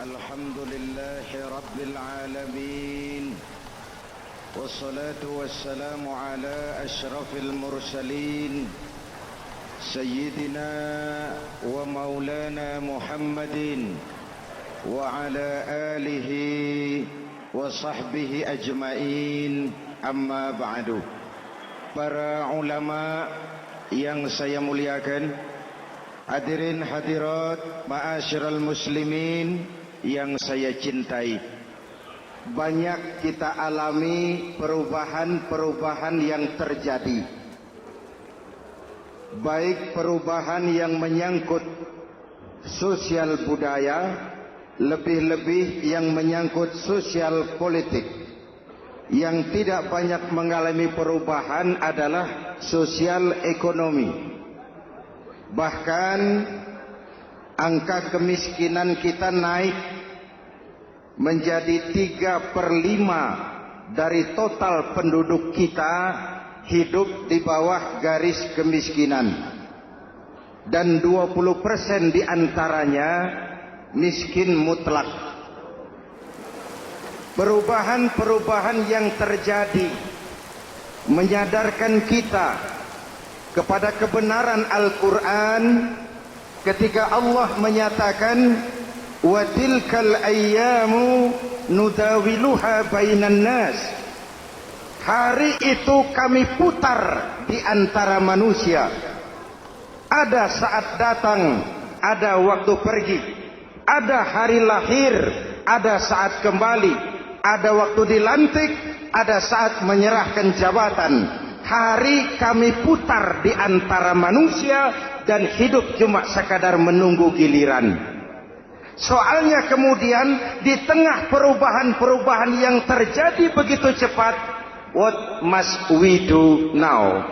الحمد لله رب العالمين والصلاة والسلام على أشرف المرسلين سيدنا ومولانا محمد وعلى آله وصحبه أجمعين أما بعد. Para ulama yang saya muliakan, hadirin hadirat ma'asyiral muslimin yang saya cintai, banyak kita alami perubahan-perubahan yang terjadi, baik perubahan yang menyangkut sosial budaya, lebih-lebih yang menyangkut sosial politik. Yang tidak banyak mengalami perubahan adalah sosial ekonomi. Bahkan angka kemiskinan kita naik menjadi 3/5 dari total penduduk kita hidup di bawah garis kemiskinan, dan 20% diantaranya miskin mutlak. Perubahan-perubahan yang terjadi menyadarkan kita kepada kebenaran Al-Quran ketika Allah menyatakan wa tilkal ayyamu nudawiluha bainan nas. Hari itu kami putar di antara manusia. Ada saat datang, ada waktu pergi. Ada hari lahir, ada saat kembali. Ada waktu dilantik, ada saat menyerahkan jabatan. Hari kami putar di antara manusia dan hidup cuma sekadar menunggu giliran. Soalnya kemudian di tengah perubahan-perubahan yang terjadi begitu cepat, what must we do now?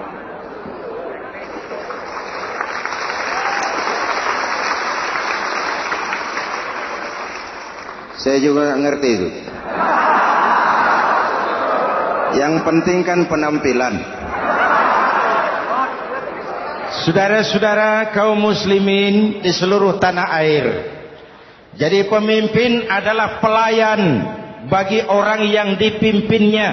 Saya juga nggak ngerti itu. Yang penting kan penampilan. Saudara-saudara kaum muslimin di seluruh tanah air, jadi pemimpin adalah pelayan bagi orang yang dipimpinnya.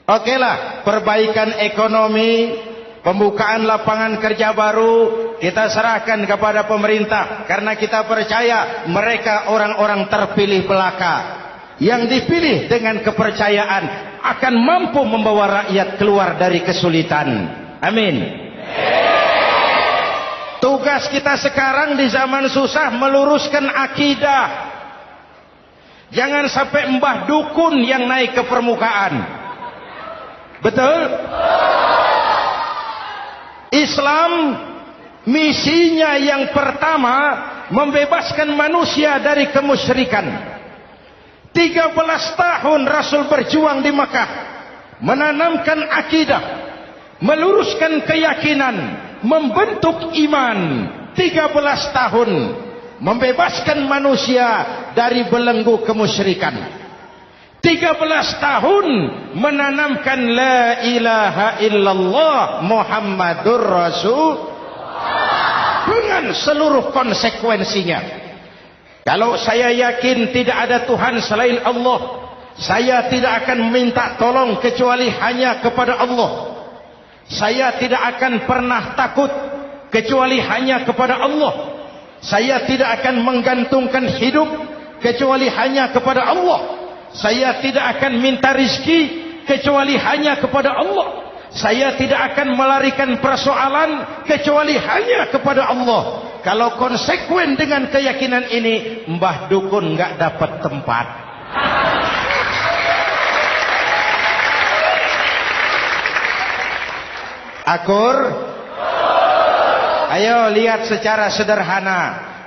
Okelah, perbaikan ekonomi, pembukaan lapangan kerja baru kita serahkan kepada pemerintah, karena kita percaya mereka orang-orang terpilih belaka yang dipilih dengan kepercayaan akan mampu membawa rakyat keluar dari kesulitan. Amin. Tugas kita sekarang di zaman susah meluruskan akidah. Jangan sampai mbah dukun yang naik ke permukaan. Betul? Islam misinya yang pertama membebaskan manusia dari kemusyrikan. 13 tahun Rasul berjuang di Makkah, menanamkan akidah, meluruskan keyakinan, membentuk iman. 13 tahun membebaskan manusia dari belenggu kemusyrikan. 13 tahun menanamkan la ilaha illallah Muhammadur Rasul dengan seluruh konsekuensinya. Kalau saya yakin tidak ada Tuhan selain Allah, saya tidak akan meminta tolong kecuali hanya kepada Allah. Saya tidak akan pernah takut kecuali hanya kepada Allah. Saya tidak akan menggantungkan hidup kecuali hanya kepada Allah. Saya tidak akan minta rizki kecuali hanya kepada Allah. Saya tidak akan melarikan persoalan kecuali hanya kepada Allah. Kalau konsekuen dengan keyakinan ini, mbah dukun nggak dapat tempat. Akur? Ayo lihat secara sederhana.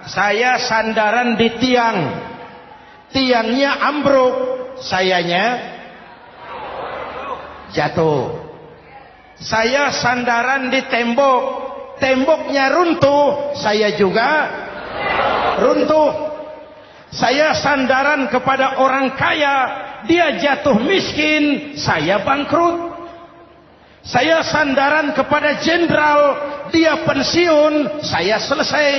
Saya sandaran di tiang. Tiangnya ambruk, sayanya jatuh. Saya sandaran di tembok, temboknya runtuh, saya juga runtuh. Saya sandaran kepada orang kaya, dia jatuh miskin, saya bangkrut. Saya sandaran kepada jenderal, dia pensiun, saya selesai.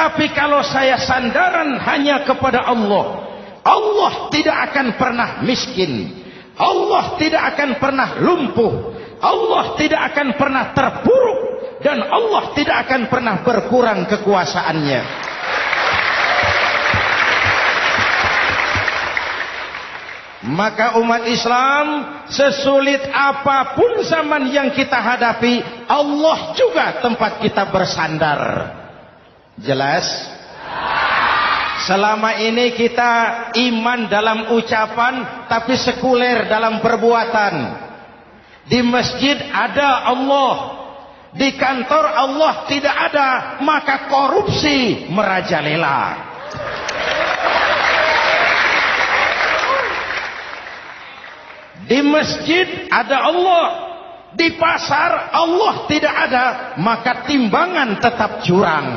Tapi kalau saya sandaran hanya kepada Allah, Allah tidak akan pernah miskin, Allah tidak akan pernah lumpuh, Allah tidak akan pernah terpuruk, dan Allah tidak akan pernah berkurang kekuasaannya. Maka umat Islam, sesulit apapun zaman yang kita hadapi, Allah juga tempat kita bersandar. Jelas? Selama ini kita iman dalam ucapan, tapi sekuler dalam perbuatan. Di masjid ada Allah, di kantor Allah tidak ada, maka korupsi merajalela. Di masjid ada Allah, di pasar Allah tidak ada, maka timbangan tetap curang.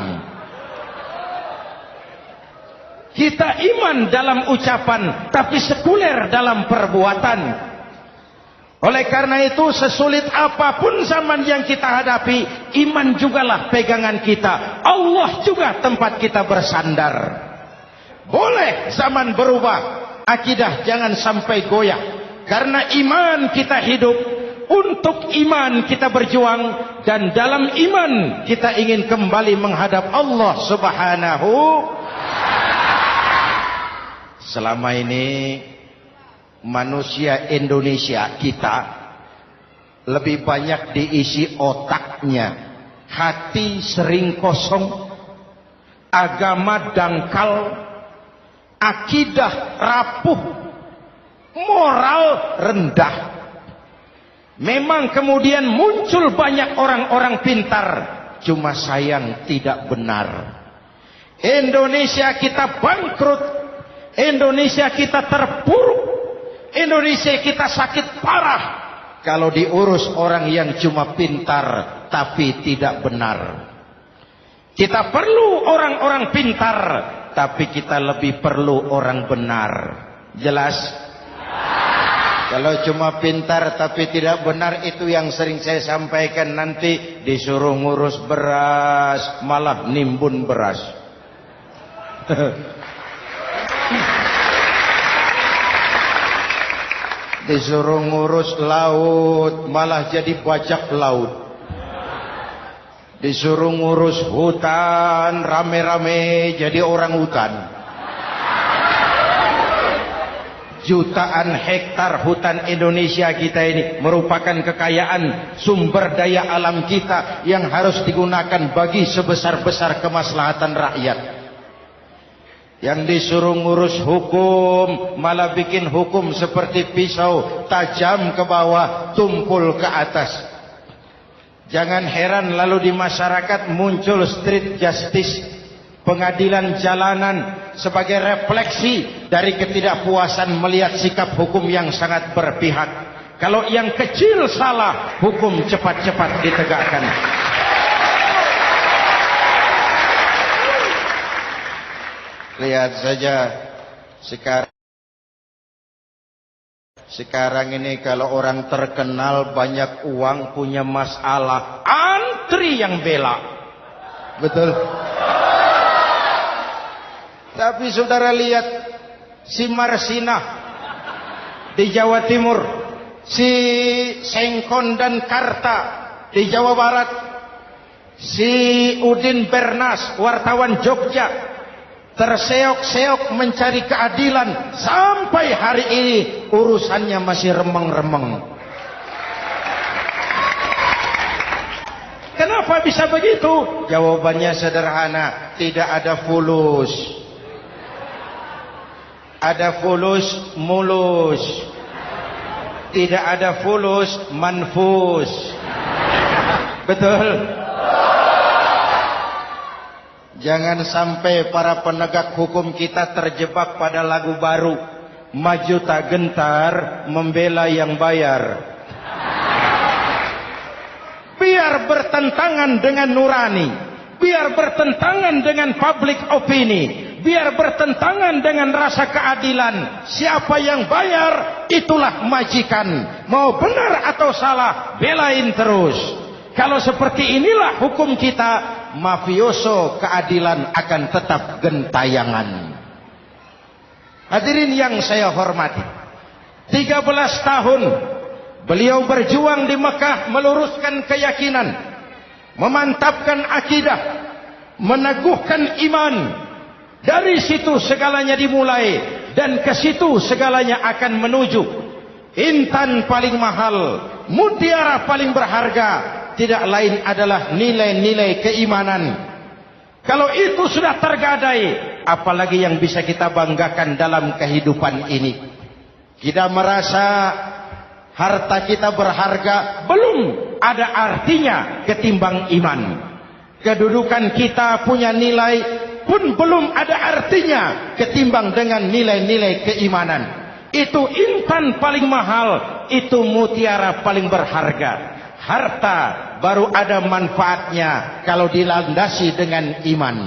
Kita iman dalam ucapan, tapi sekuler dalam perbuatan. Oleh karena itu, sesulit apapun zaman yang kita hadapi, iman jugalah pegangan kita, Allah juga tempat kita bersandar. Boleh zaman berubah, akidah jangan sampai goyah. Karena iman kita hidup, untuk iman kita berjuang, dan dalam iman kita ingin kembali menghadap Allah Subhanahu. Selama ini manusia Indonesia kita lebih banyak diisi otaknya, hati sering kosong, agama dangkal, akidah rapuh, moral rendah. Memang kemudian muncul banyak orang-orang pintar, cuma sayang tidak benar. Indonesia kita bangkrut, Indonesia kita terpuruk, Indonesia kita sakit parah kalau diurus orang yang cuma pintar tapi tidak benar. Kita perlu orang-orang pintar, tapi kita lebih perlu orang benar. Jelas? Kalau cuma pintar tapi tidak benar, itu yang sering saya sampaikan, nanti disuruh ngurus beras malah nimbun beras. Disuruh ngurus laut malah jadi bajak laut. Disuruh ngurus hutan rame-rame jadi orang hutan. Jutaan hektar hutan Indonesia kita ini merupakan kekayaan sumber daya alam kita yang harus digunakan bagi sebesar-besar kemaslahatan rakyat. Yang disuruh ngurus hukum malah bikin hukum seperti pisau, tajam ke bawah, tumpul ke atas. Jangan heran lalu di masyarakat muncul street justice, pengadilan jalanan, sebagai refleksi dari ketidakpuasan melihat sikap hukum yang sangat berpihak. Kalau yang kecil salah, hukum cepat-cepat ditegakkan. Lihat saja sekarang ini kalau orang terkenal banyak uang punya masalah, antri yang bela. Betul. Tapi saudara lihat si Marsinah di Jawa Timur, si Sengkon dan Karta di Jawa Barat, si Udin Bernas wartawan Jogja terseok-seok mencari keadilan, sampai hari ini urusannya masih remeng-remeng. Kenapa bisa begitu? Jawabannya sederhana, tidak ada fulus. Ada fulus mulus, tidak ada fulus manfus. Betul? Jangan sampai para penegak hukum kita terjebak pada lagu baru, maju tak gentar membela yang bayar. Biar bertentangan dengan nurani, biar bertentangan dengan public opini, biar bertentangan dengan rasa keadilan. Siapa yang bayar, itulah majikan. Mau benar atau salah, belain terus. Kalau seperti inilah hukum kita, mafioso keadilan akan tetap gentayangan. Hadirin yang saya hormati, 13 tahun beliau berjuang di Mekah meluruskan keyakinan, memantapkan akidah, meneguhkan iman. Dari situ segalanya dimulai dan ke situ segalanya akan menuju. Intan paling mahal, mutiara paling berharga, tidak lain adalah nilai-nilai keimanan. Kalau itu sudah tergadai, apalagi yang bisa kita banggakan dalam kehidupan ini? Kita merasa harta kita berharga, belum ada artinya ketimbang iman. Kedudukan kita punya nilai pun belum ada artinya ketimbang dengan nilai-nilai keimanan. Itu intan paling mahal, itu mutiara paling berharga. Harta baru ada manfaatnya kalau dilandasi dengan iman.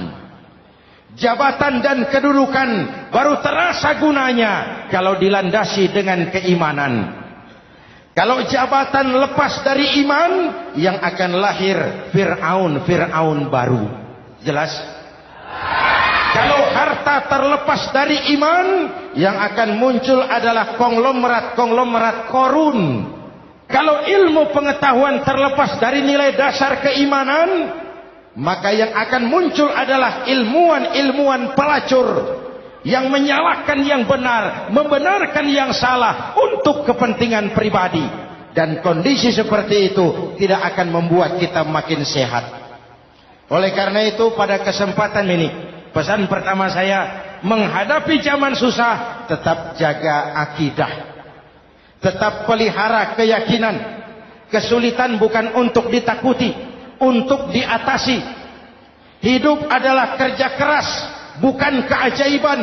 Jabatan dan kedudukan baru terasa gunanya kalau dilandasi dengan keimanan. Kalau jabatan lepas dari iman, yang akan lahir Fir'aun baru. Jelas? Kalau harta terlepas dari iman, yang akan muncul adalah konglomerat Korun. Kalau ilmu pengetahuan terlepas dari nilai dasar keimanan, maka yang akan muncul adalah ilmuwan pelacur yang menyalahkan yang benar, membenarkan yang salah untuk kepentingan pribadi. Dan kondisi seperti itu tidak akan membuat kita makin sehat. Oleh karena itu pada kesempatan ini, pesan pertama saya, menghadapi zaman susah, tetap jaga akidah, tetap pelihara keyakinan. Kesulitan bukan untuk ditakuti, untuk diatasi. Hidup adalah kerja keras, bukan keajaiban.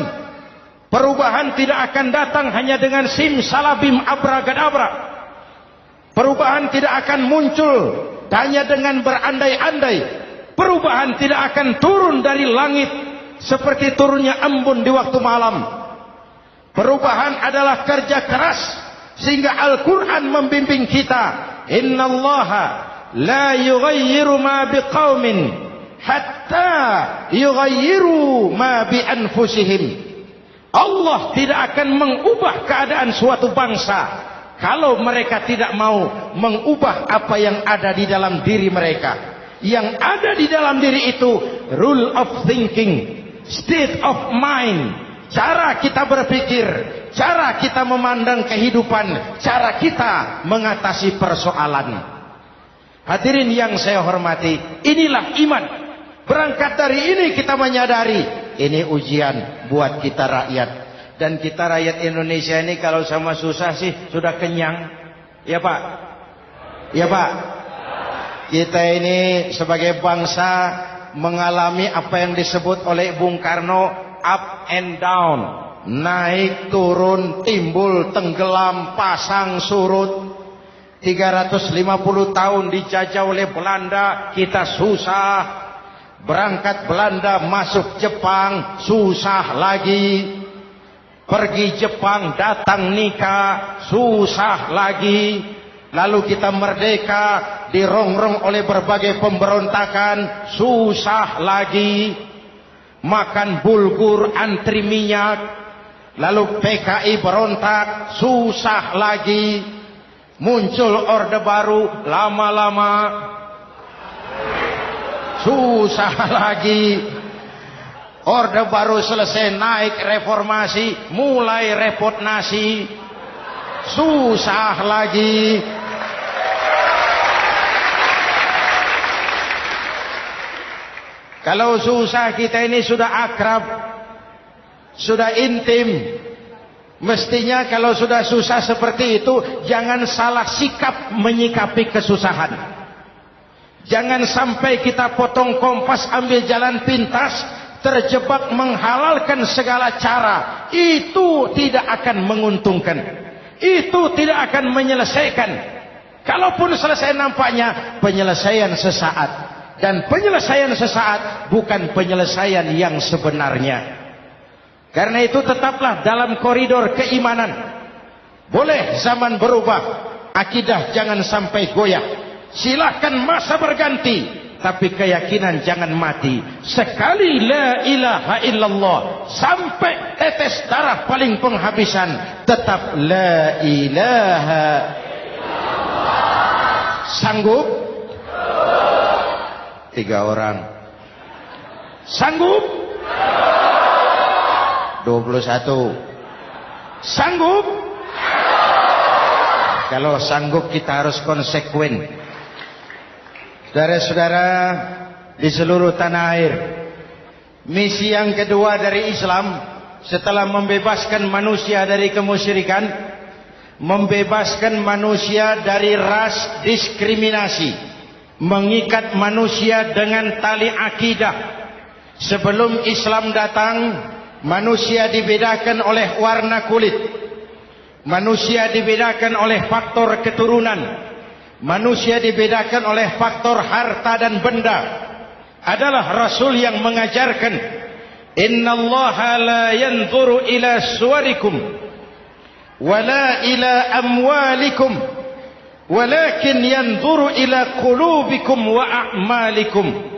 Perubahan tidak akan datang hanya dengan simsalabim abragadabra. Perubahan tidak akan muncul hanya dengan berandai-andai. Perubahan tidak akan turun dari langit seperti turunnya embun di waktu malam. Perubahan adalah kerja keras, sehingga Al-Quran membimbing kita, innallaha la yughayyiru ma biqaumin hatta yughayyiru ma bi anfusihim. Allah tidak akan mengubah keadaan suatu bangsa kalau mereka tidak mau mengubah apa yang ada di dalam diri mereka. Yang ada di dalam diri itu rule of thinking, state of mind, cara kita berpikir, cara kita memandang kehidupan, cara kita mengatasi persoalan. Hadirin yang saya hormati, inilah iman. Berangkat dari ini kita menyadari, ini ujian buat kita rakyat. Dan kita rakyat Indonesia ini kalau sama susah sih sudah kenyang. Ya Pak? Ya Pak? Kita ini sebagai bangsa mengalami apa yang disebut oleh Bung Karno up and down, naik turun, timbul tenggelam, pasang surut. 350 tahun dijajah oleh Belanda, kita susah. Berangkat Belanda masuk Jepang, susah lagi. Pergi Jepang, datang nikah, susah lagi. Lalu kita merdeka, dirongrong oleh berbagai pemberontakan, susah lagi. Makan bulgur, antri minyak. Lalu PKI berontak, susah lagi. Muncul orde baru, lama-lama susah lagi. Orde baru selesai, naik reformasi, mulai repot nasi, susah lagi. Kalau susah kita ini sudah akrab, sudah intim. Mestinya kalau sudah susah seperti itu, jangan salah sikap menyikapi kesusahan. Jangan sampai kita potong kompas, ambil jalan pintas, terjebak menghalalkan segala cara. Itu tidak akan menguntungkan. Itu tidak akan menyelesaikan. Kalaupun selesai nampaknya penyelesaian sesaat. Dan penyelesaian sesaat bukan penyelesaian yang sebenarnya. Karena itu tetaplah dalam koridor keimanan. Boleh zaman berubah, akidah jangan sampai goyah. Silahkan masa berganti, tapi keyakinan jangan mati. Sekali la ilaha illallah sampai tetes darah paling penghabisan, tetap la ilaha illallah. Sanggup? 3 orang. Sanggup? 21. Sanggup? Kalau sanggup kita harus konsekuen. Saudara-saudara di seluruh tanah air, misi yang kedua dari Islam setelah membebaskan manusia dari kemusyrikan, membebaskan manusia dari ras diskriminasi, mengikat manusia dengan tali akidah. Sebelum Islam datang, manusia dibedakan oleh warna kulit, manusia dibedakan oleh faktor keturunan, manusia dibedakan oleh faktor harta dan benda. Adalah Rasul yang mengajarkan, innallaha la yanzuru ila suwarikum wala ila amwalikum walakin yanzuru ila qulubikum wa a'malikum.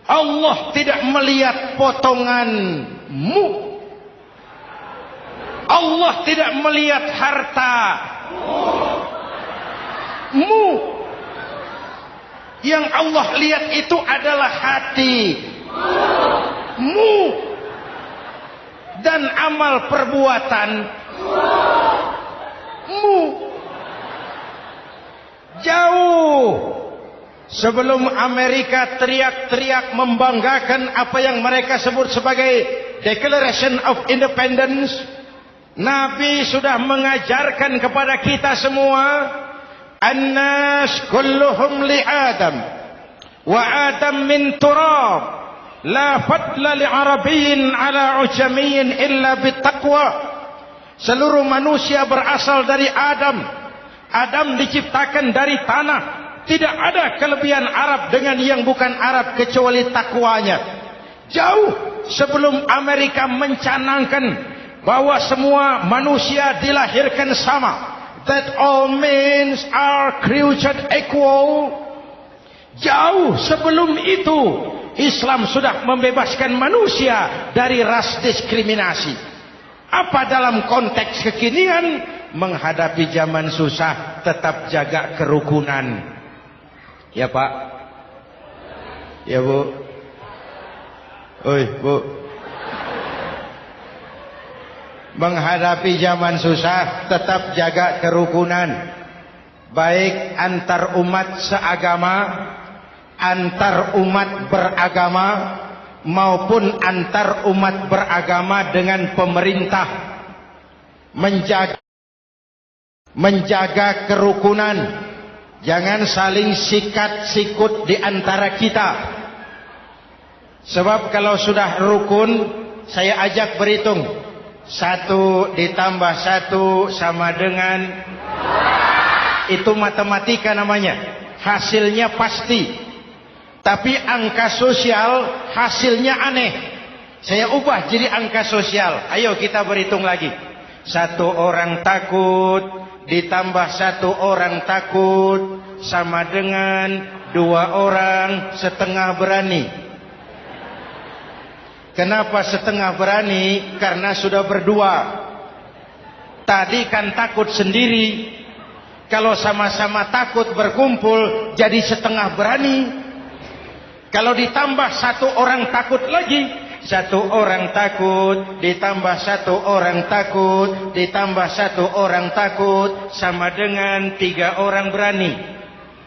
Allah tidak melihat potonganmu, Allah tidak melihat hartamu. Yang Allah lihat itu adalah hatimu dan amal perbuatanmu. Jauh sebelum Amerika teriak-teriak membanggakan apa yang mereka sebut sebagai Declaration of Independence, Nabi sudah mengajarkan kepada kita semua, An-nas kulluhum li Adam wa Adam min turab la fadla li Arabiyyin ala ujamiyyin illa bittaqwa. Seluruh manusia berasal dari Adam. Adam diciptakan dari tanah. Tidak ada kelebihan Arab dengan yang bukan Arab kecuali takwanya. Jauh sebelum Amerika mencanangkan bahwa semua manusia dilahirkan sama, that all men are created equal. Jauh sebelum itu Islam sudah membebaskan manusia dari ras diskriminasi. Apa dalam konteks kekinian menghadapi zaman susah tetap jaga kerukunan? Ya Pak, ya Bu, oi Bu, menghadapi zaman susah tetap jaga kerukunan, baik antar umat seagama, antar umat beragama, maupun antar umat beragama dengan pemerintah. Menjaga kerukunan, jangan saling sikat sikut di antara kita. Sebab kalau sudah rukun, saya ajak berhitung, 1 ditambah 1 sama dengan, itu matematika namanya, hasilnya pasti. Tapi angka sosial hasilnya aneh. Saya ubah jadi angka sosial. Ayo kita berhitung lagi. 1 orang takut ditambah 1 orang takut sama dengan 2 orang setengah berani. Kenapa setengah berani? Karena sudah berdua. Tadi kan takut sendiri. Kalau sama-sama takut berkumpul jadi setengah berani. Kalau ditambah 1 orang takut lagi, 1 orang takut ditambah 1 orang takut ditambah 1 orang takut sama dengan 3 orang berani.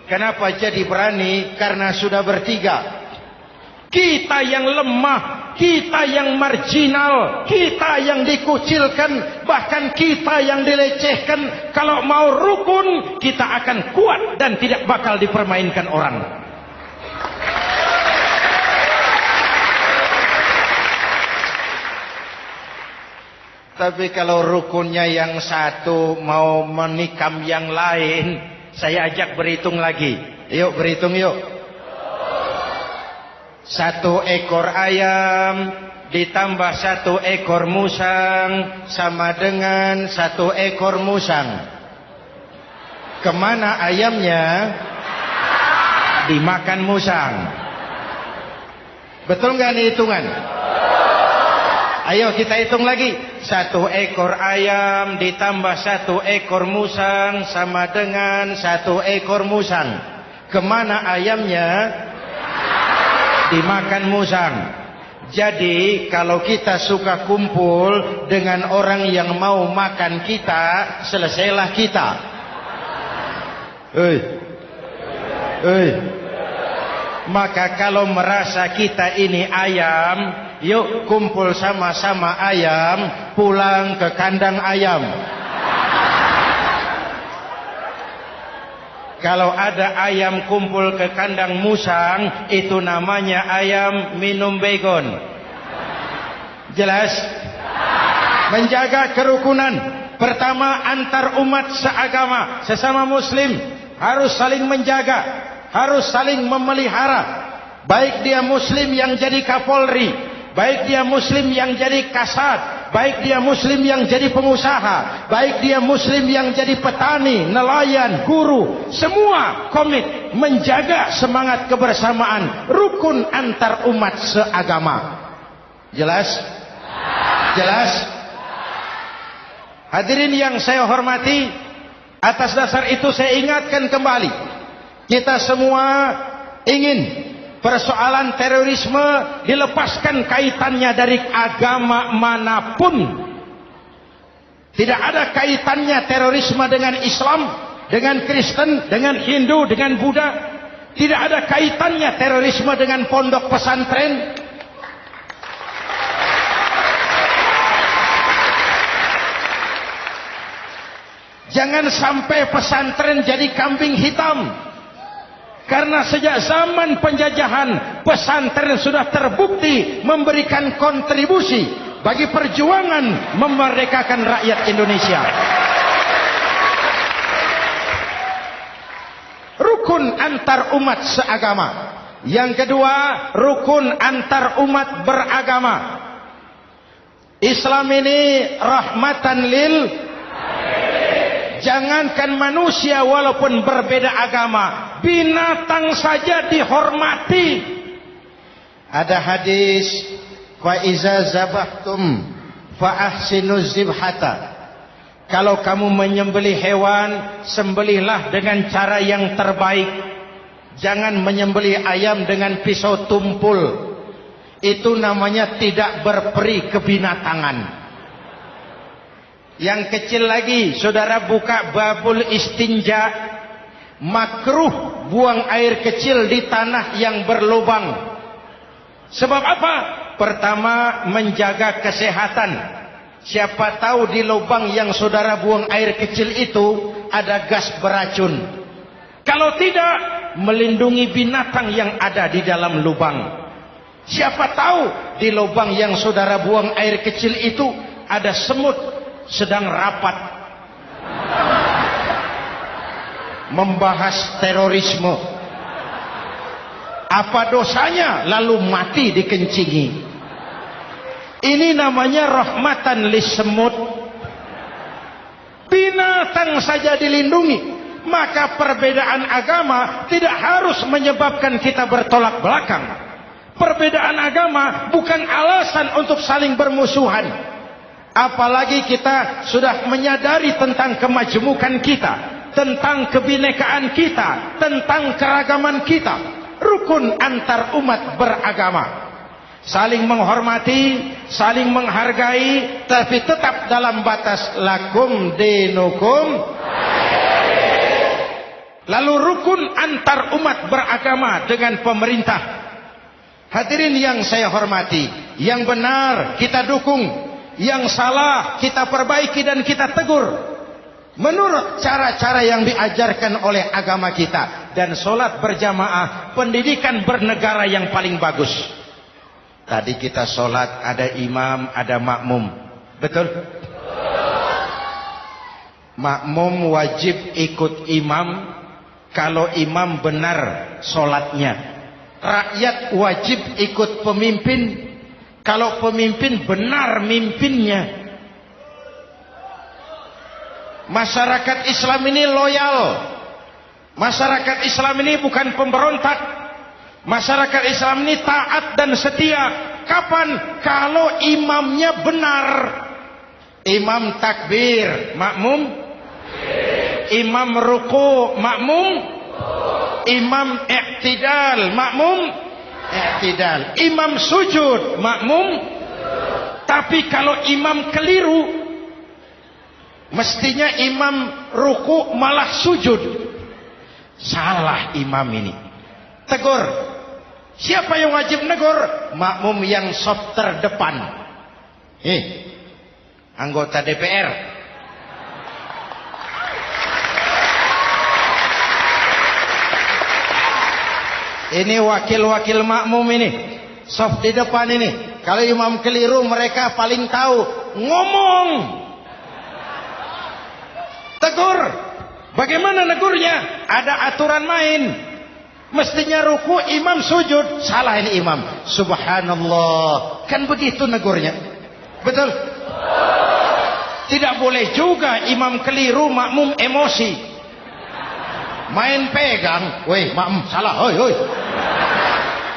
Kenapa jadi berani? Karena sudah bertiga. Kita yang lemah, kita yang marginal, kita yang dikucilkan, bahkan kita yang dilecehkan, kalau mau rukun kita akan kuat dan tidak bakal dipermainkan orang. Tapi kalau rukunnya yang satu mau menikam yang lain, saya ajak berhitung lagi. Yuk berhitung yuk. 1 ekor ayam ditambah 1 ekor musang sama dengan 1 ekor musang. Kemana ayamnya? dimakan musang. Betul nggak nih hitungan? Ayo kita hitung lagi. 1 ekor ayam ditambah 1 ekor musang sama dengan 1 ekor musang. Kemana ayamnya? Dimakan musang. Jadi kalau kita suka kumpul dengan orang yang mau makan kita, selesailah kita. Maka kalau merasa kita ini ayam, yuk kumpul sama-sama ayam, pulang ke kandang ayam. Kalau ada ayam kumpul ke kandang musang, itu namanya ayam minum baygon. Jelas? Menjaga kerukunan. Pertama, antar umat seagama, sesama muslim harus saling menjaga, harus saling memelihara. Baik dia muslim yang jadi kapolri, baik dia muslim yang jadi kasat, baik dia muslim yang jadi pengusaha, baik dia muslim yang jadi petani, nelayan, guru, semua komit menjaga semangat kebersamaan, rukun antar umat seagama. Jelas? Jelas? Hadirin yang saya hormati, atas dasar itu saya ingatkan kembali, kita semua ingin persoalan terorisme dilepaskan kaitannya dari agama manapun. Tidak ada kaitannya terorisme dengan Islam, dengan Kristen, dengan Hindu, dengan Buddha. Tidak ada kaitannya terorisme dengan pondok pesantren. Jangan sampai pesantren jadi kambing hitam. Karena sejak zaman penjajahan, pesantren sudah terbukti memberikan kontribusi bagi perjuangan memerdekakan rakyat Indonesia. Rukun antar umat seagama. Yang kedua, rukun antar umat beragama. Islam ini rahmatan lil. Jangankan manusia walaupun berbeda agama, binatang saja dihormati. Ada hadis, fa iza zabahtum fa ahsinuz zibhata. Kalau kamu menyembelih hewan, sembelihlah dengan cara yang terbaik. Jangan menyembelih ayam dengan pisau tumpul. Itu namanya tidak berperi kebinatangan. Yang kecil lagi, saudara buka babul istinja, makruh buang air kecil di tanah yang berlubang. Sebab apa? Pertama, menjaga kesehatan. Siapa tahu di lubang yang saudara buang air kecil itu ada gas beracun. Kalau tidak, melindungi binatang yang ada di dalam lubang. Siapa tahu di lubang yang saudara buang air kecil itu ada semut sedang rapat membahas terorisme. Apa dosanya lalu mati dikencingi? Ini namanya rahmatan lissemut. Binatang saja dilindungi. Maka perbedaan agama tidak harus menyebabkan kita bertolak belakang. Perbedaan agama bukan alasan untuk saling bermusuhan. Apalagi kita sudah menyadari tentang kemajemukan kita, tentang kebinekaan kita, tentang keragaman kita. Rukun antar umat beragama. Saling menghormati, saling menghargai, tapi tetap dalam batas lakum dinukum. Lalu rukun antar umat beragama dengan pemerintah. Hadirin yang saya hormati, yang benar kita dukung, yang salah kita perbaiki dan kita tegur menurut cara-cara yang diajarkan oleh agama kita. Dan sholat berjamaah, pendidikan bernegara yang paling bagus. Tadi kita sholat ada imam, ada makmum, betul? Makmum wajib ikut imam kalau imam benar sholatnya. Rakyat wajib ikut pemimpin kalau pemimpin benar mimpinnya. Masyarakat Islam ini loyal. Masyarakat Islam ini bukan pemberontak. Masyarakat Islam ini taat dan setia. Kapan? Kalau imamnya benar. Imam takbir, makmum. Imam ruku, makmum. Imam i'tidal, makmum. I'tidal. Imam sujud, makmum. Tapi kalau imam keliru, mestinya imam ruku malah sujud. Salah imam ini. Tegur. Siapa yang wajib negur? Makmum yang saf terdepan. Anggota DPR. Ini wakil-wakil makmum ini. Saf di depan ini. Kalau imam keliru mereka paling tahu. Ngomong. Tegur. Bagaimana negurnya? Ada aturan main. Mestinya ruku, imam sujud. Salah ini imam. Subhanallah. Kan begitu negurnya. Betul? Tidak boleh juga imam keliru, makmum emosi. Main pegang. Weh, makmum salah. Hoi, hoi.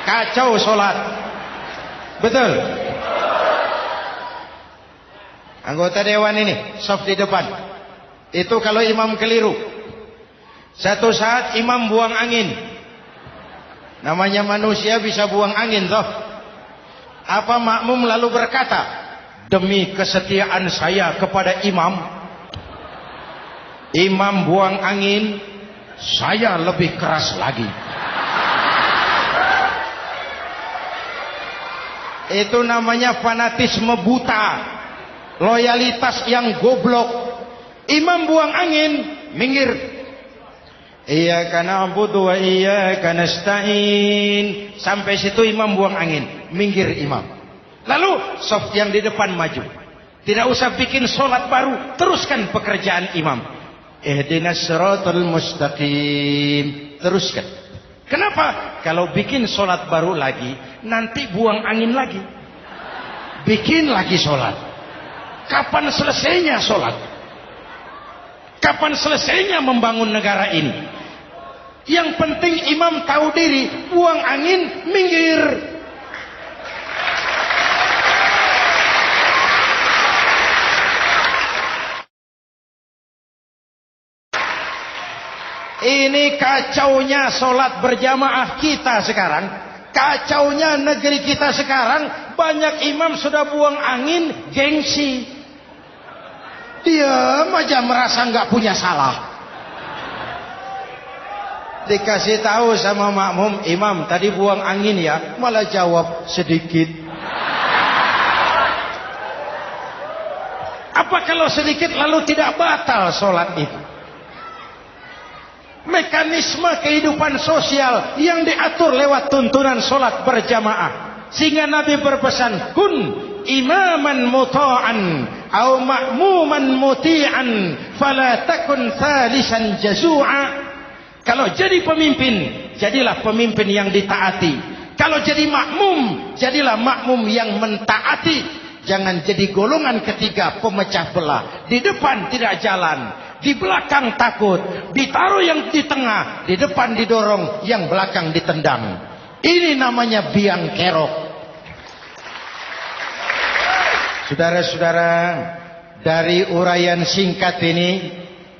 Kacau sholat. Betul? Anggota dewan ini, saf di depan. Itu kalau imam keliru. Satu saat imam buang angin. Namanya manusia bisa buang angin toh. Apa makmum lalu berkata, demi kesetiaan saya kepada imam, imam buang angin, saya lebih keras lagi. Itu namanya fanatisme buta. Loyalitas yang goblok. Imam buang angin, minggir. Iyyaka na'budu wa iyyaka nasta'in. Sampai situ imam buang angin, minggir imam. Lalu saf yang di depan maju. Tidak usah bikin sholat baru, teruskan pekerjaan imam. Ihdinas siratal mustaqim. Teruskan. Kenapa? Kalau bikin sholat baru lagi, nanti buang angin lagi. Bikin lagi sholat. Kapan selesainya sholat? Kapan selesainya membangun negara ini? Yang penting imam tahu diri, buang angin, minggir. Ini kacaunya sholat berjamaah kita sekarang. Kacaunya negeri kita sekarang. Banyak imam sudah buang angin, gengsi. Dia aja merasa nggak punya salah. Dikasih tahu sama makmum, imam tadi buang angin ya, malah jawab sedikit. Apa kalau sedikit lalu tidak batal sholat itu? Mekanisme kehidupan sosial yang diatur lewat tuntunan sholat berjamaah. Sehingga Nabi berpesan, kun imaman muta'an au ma'muman muti'an fala takun thalisan jazu'a. Kalau jadi pemimpin, jadilah pemimpin yang ditaati. Kalau jadi makmum, jadilah makmum yang mentaati. Jangan jadi golongan ketiga pemecah belah. Di depan tidak jalan, di belakang takut, ditaruh yang di tengah, di depan didorong, yang belakang ditendang. Ini namanya biang kerok. Saudara-saudara, dari uraian singkat ini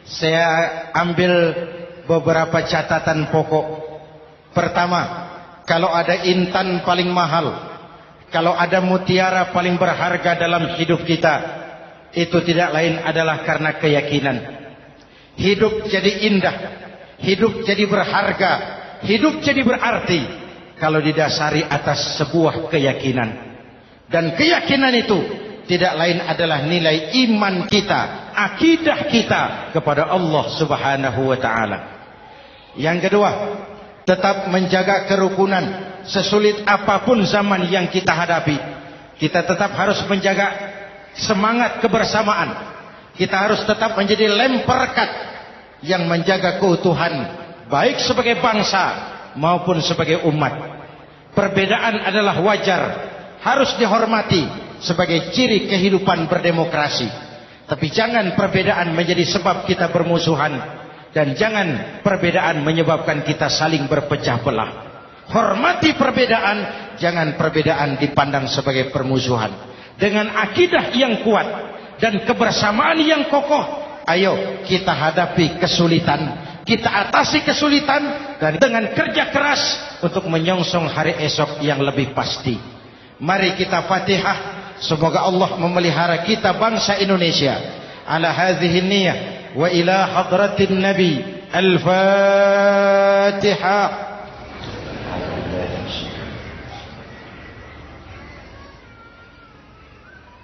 saya ambil beberapa catatan pokok. Pertama, kalau ada intan paling mahal, kalau ada mutiara paling berharga dalam hidup kita, itu tidak lain adalah karena keyakinan. Hidup jadi indah, hidup jadi berharga, hidup jadi berarti kalau didasari atas sebuah keyakinan. Dan keyakinan itu tidak lain adalah nilai iman kita, akidah kita kepada Allah Subhanahu wa taala. Yang kedua, tetap menjaga kerukunan. Sesulit apapun zaman yang kita hadapi, kita tetap harus menjaga semangat kebersamaan. Kita harus tetap menjadi lem perekat yang menjaga keutuhan, baik sebagai bangsa maupun sebagai umat. Perbedaan adalah wajar, harus dihormati sebagai ciri kehidupan berdemokrasi. Tapi jangan perbedaan menjadi sebab kita bermusuhan. Dan jangan perbedaan menyebabkan kita saling berpecah belah. Hormati perbedaan, jangan perbedaan dipandang sebagai permusuhan. Dengan akidah yang kuat dan kebersamaan yang kokoh, ayo kita hadapi kesulitan, kita atasi kesulitan, dan dengan kerja keras untuk menyongsong hari esok yang lebih pasti. Mari kita Fatihah. Semoga Allah memelihara kita bangsa Indonesia ala hadhihi niyah wa ila hadratin nabi. Al-Fatihah.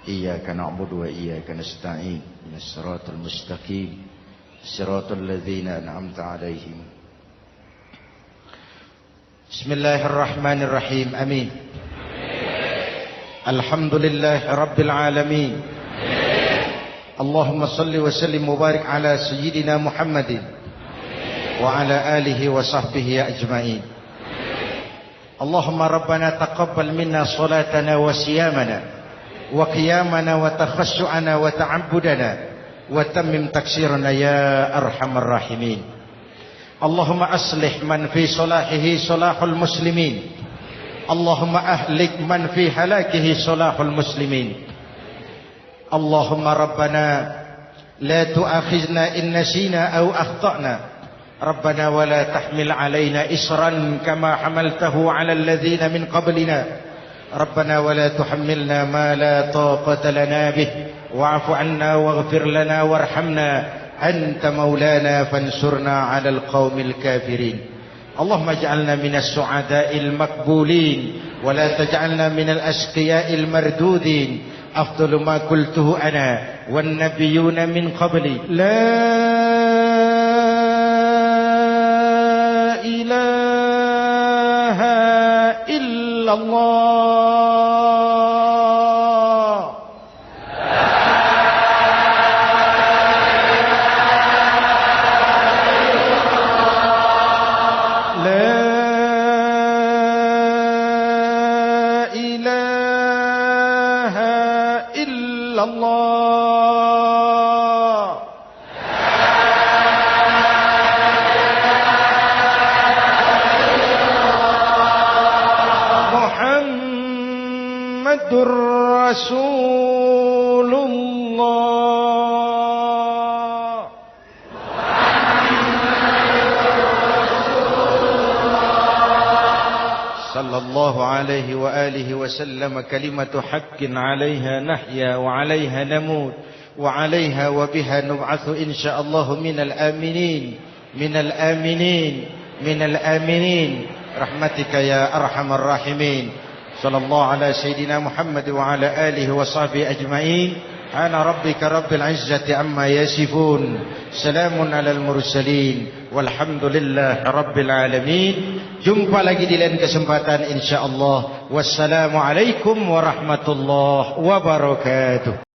Iyyaka na'budu wa iyyaka nasta'in. Ihdinas siratal mustaqim. Siratal ladzina an'amta 'alaihim. Bismillahirrahmanirrahim. Amin. Alhamdulillah rabbil alamin. Allahumma salli wa sallim mubarak ala sayyidina Muhammadin wa ala alihi wa sahbihi ajma'in. Allahumma rabbana taqabbal minna salatana wa siyamana wa qiyamana wa takhassu'ana wa ta'abbudana wa tammim taksirana ya arhamar rahimin. Allahumma aslih man fi salahihi salahul muslimin. Allahumma ahlik man fi halakihi salahul muslimin. Allahumma rabbana la tu'akhizna in nasina aw akhtana. Rabbana wa la tahmil alaina isran kama hamaltahu ala alladhina min qablina. Rabbana wa la tuhammilna ma la taqata lana bih wa'fu 'anna waghfir lana warhamna anta maulana fansurna 'alal qaumil kafirin. Allahumma ij'alna minas su'ada'il maqbulin wa la taj'alna minal ashqiya'il mardudin. Afdalu ma qultuhu ana wan nabiyyuna min qabli la ilaha illallah. Muhammadur Rasulullah. Sallallahu alaihi wa alihi wa sallam. Kalimatu haqqin 'alaiha nahya wa 'alaiha namut wa 'alaiha wa biha nub'atsu insyaallah minal aminin minal aminin minal aminin rahmatika ya arhamar rahimin. Sallallahu ala sayyidina Muhammad wa ala alihi wa sahbihi ajma'in. Ana rabbika rabbil izzati amma yasifun. Salamun alal mursalin. Walhamdulillah rabbil alamin. Jumpa lagi di lain kesempatan insyaallah. Wassalamualaikum warahmatullahi wabarakatuh.